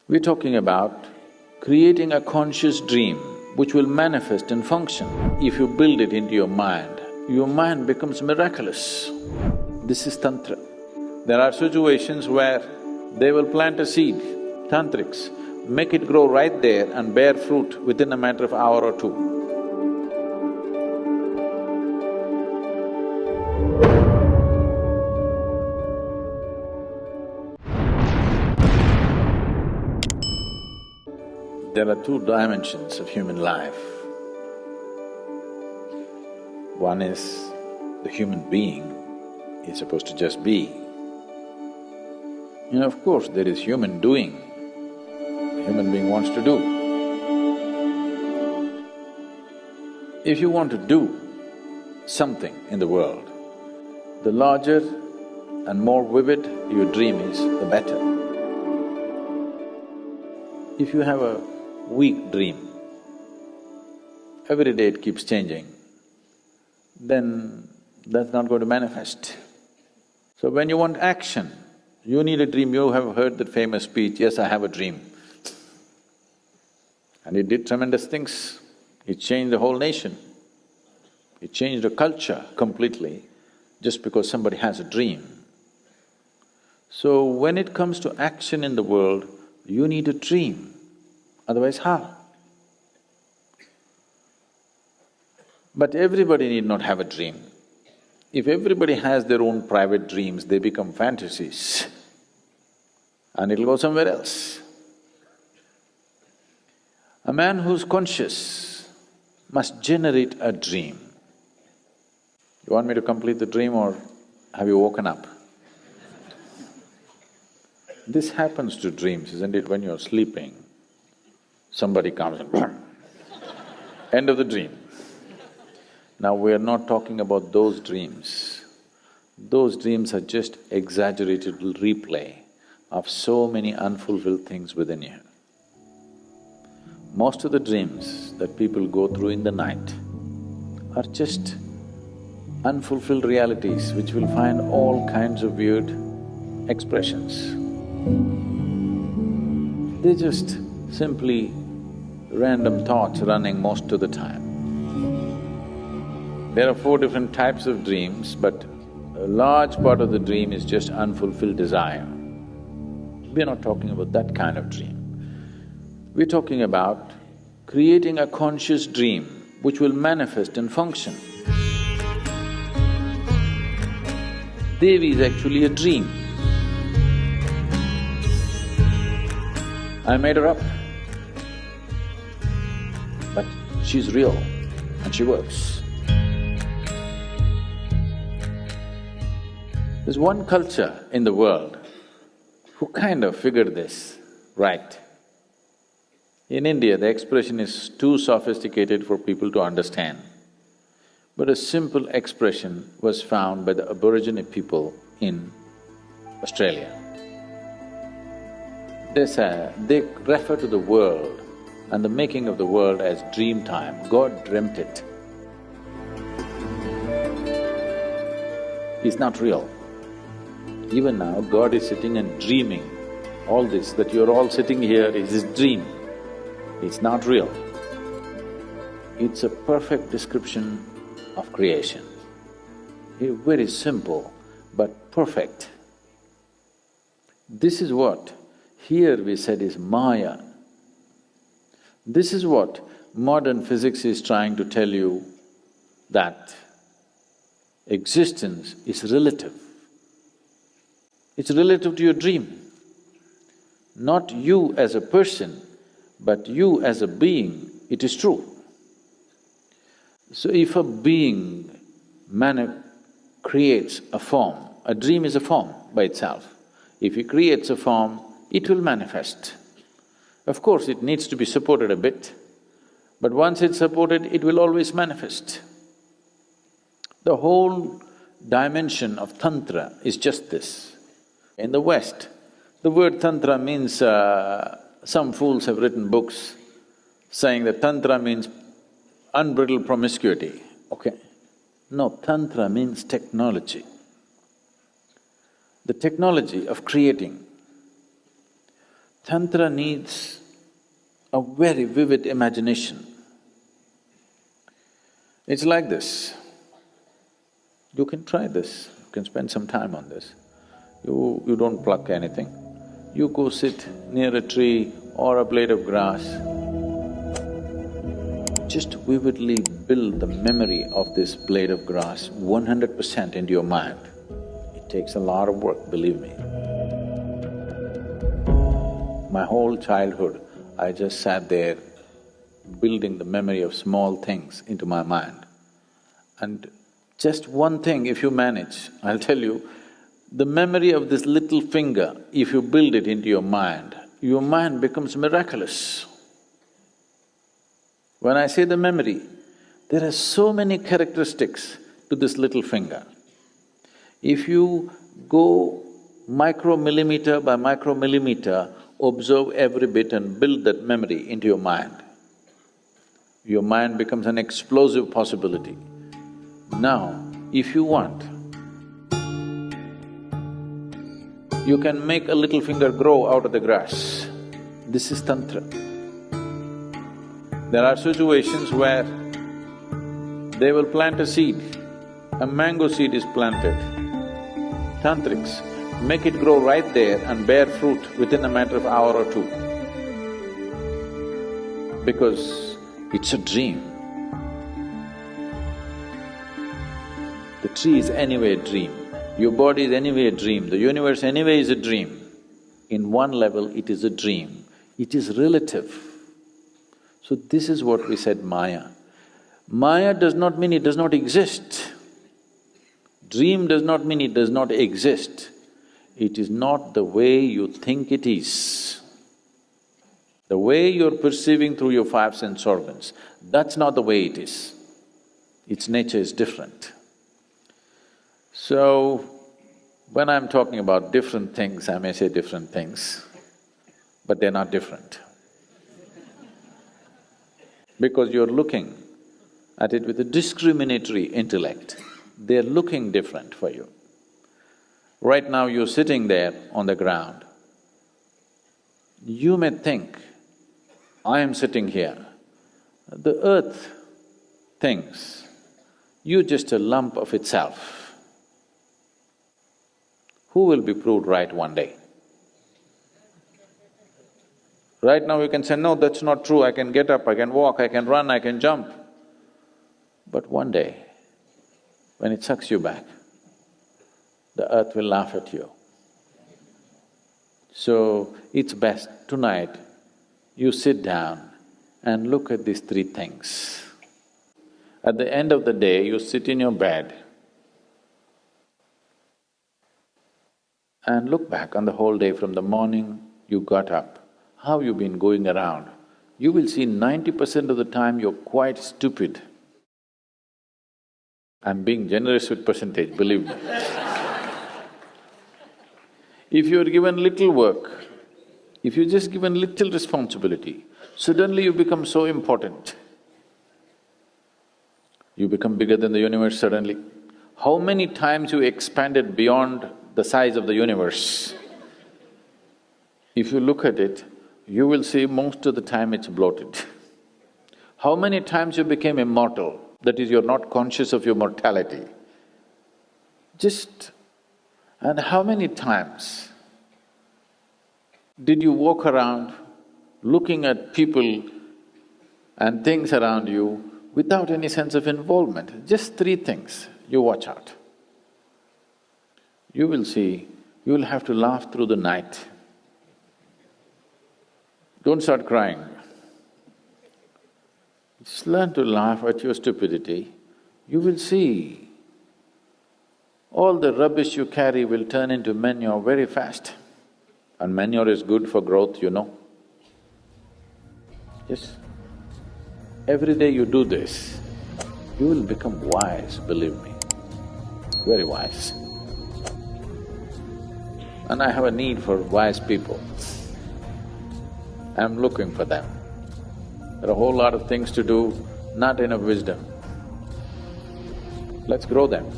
We're talking about creating a conscious dream which will manifest and function. If you build it into your mind becomes miraculous. This is Tantra. There are situations where they will plant a seed, tantrics, make it grow right there and bear fruit within a matter of hour or two. There are two dimensions of human life. One is the human being is supposed to just be. Of course, there is human doing. The human being wants to do. If you want to do something in the world, the larger and more vivid your dream is, the better. If you have a weak dream, every day it keeps changing, then that's not going to manifest. So when you want action, you need a dream. You have heard that famous speech, "Yes, I have a dream." And it did tremendous things. It changed the whole nation. It changed a culture completely just because somebody has a dream. So when it comes to action in the world, you need a dream. Otherwise, how? But everybody need not have a dream. If everybody has their own private dreams, they become fantasies and it'll go somewhere else. A man who's conscious must generate a dream. You want me to complete the dream or have you woken up? This happens to dreams, isn't it? When you're sleeping, somebody comes and end of the dream. Now we're not talking about those dreams. Those dreams are just exaggerated replay of so many unfulfilled things within you. Most of the dreams that people go through in the night are just unfulfilled realities which will find all kinds of weird expressions. They're just simply random thoughts running most of the time. There are 4 different types of dreams, but a large part of the dream is just unfulfilled desire. We're not talking about that kind of dream. We're talking about creating a conscious dream which will manifest and function. Devi is actually a dream. I made her up. But she's real and she works. There's one culture in the world who kind of figured this right. In India, the expression is too sophisticated for people to understand, but a simple expression was found by the Aborigine people in Australia. They refer to the world and the making of the world as dream time. God dreamt it. It's not real. Even now, God is sitting and dreaming all this, that you're all sitting here is His dream. It's not real. It's a perfect description of creation. Very simple, but perfect. This is what here we said is Maya. This is what modern physics is trying to tell you, that existence is relative. It's relative to your dream. Not you as a person, but you as a being, it is true. So if a being creates a form, a dream is a form by itself. If he creates a form, it will manifest. Of course, it needs to be supported a bit, but once it's supported, it will always manifest. The whole dimension of Tantra is just this. In the West, the word Tantra means… some fools have written books saying that Tantra means unbridled promiscuity, okay? No, Tantra means technology. The technology of creating. Tantra needs a very vivid imagination. It's like this. You can try this, you can spend some time on this. You don't pluck anything. You go sit near a tree or a blade of grass. Just vividly build the memory of this blade of grass 100% into your mind. It takes a lot of work, believe me. My whole childhood, I just sat there building the memory of small things into my mind. And just one thing, if you manage, I'll tell you, the memory of this little finger, if you build it into your mind becomes miraculous. When I say the memory, there are so many characteristics to this little finger. If you go micromillimeter by micromillimeter, observe every bit and build that memory into your mind becomes an explosive possibility. Now, if you want, you can make a little finger grow out of the grass. This is Tantra. There are situations where they will plant a seed, a mango seed is planted. Tantrics make it grow right there and bear fruit within a matter of hour or two. Because it's a dream. The tree is anyway a dream, your body is anyway a dream, the universe anyway is a dream. In one level, it is a dream, it is relative. So this is what we said Maya. Maya does not mean it does not exist. Dream does not mean it does not exist. It is not the way you think it is. The way you're perceiving through your five sense organs, that's not the way it is. Its nature is different. So, when I'm talking about different things, I may say different things, but they're not different. Because you're looking at it with a discriminatory intellect, they're looking different for you. Right now you're sitting there on the ground. You may think, I am sitting here. The earth thinks, you're just a lump of itself. Who will be proved right one day? Right now you can say, no, that's not true, I can get up, I can walk, I can run, I can jump. But one day, when it sucks you back, the earth will laugh at you. So, it's best tonight you sit down and look at these three things. At the end of the day, you sit in your bed and look back on the whole day from the morning you got up, how you've been going around. You will see 90% of the time you're quite stupid. I'm being generous with percentage, believe me. If you're given little work, if you're just given little responsibility, suddenly you become so important. You become bigger than the universe suddenly. How many times you expanded beyond the size of the universe? If you look at it, you will see most of the time it's bloated. How many times you became immortal, that is, you're not conscious of your mortality. And how many times did you walk around looking at people and things around you without any sense of involvement? Just three things, you watch out. You will see, you will have to laugh through the night. Don't start crying. Just learn to laugh at your stupidity. You will see all the rubbish you carry will turn into manure very fast. And manure is good for growth, you know. Yes. Every day you do this, you will become wise, believe me, very wise. And I have a need for wise people. I'm looking for them. There are a whole lot of things to do, not enough wisdom. Let's grow them.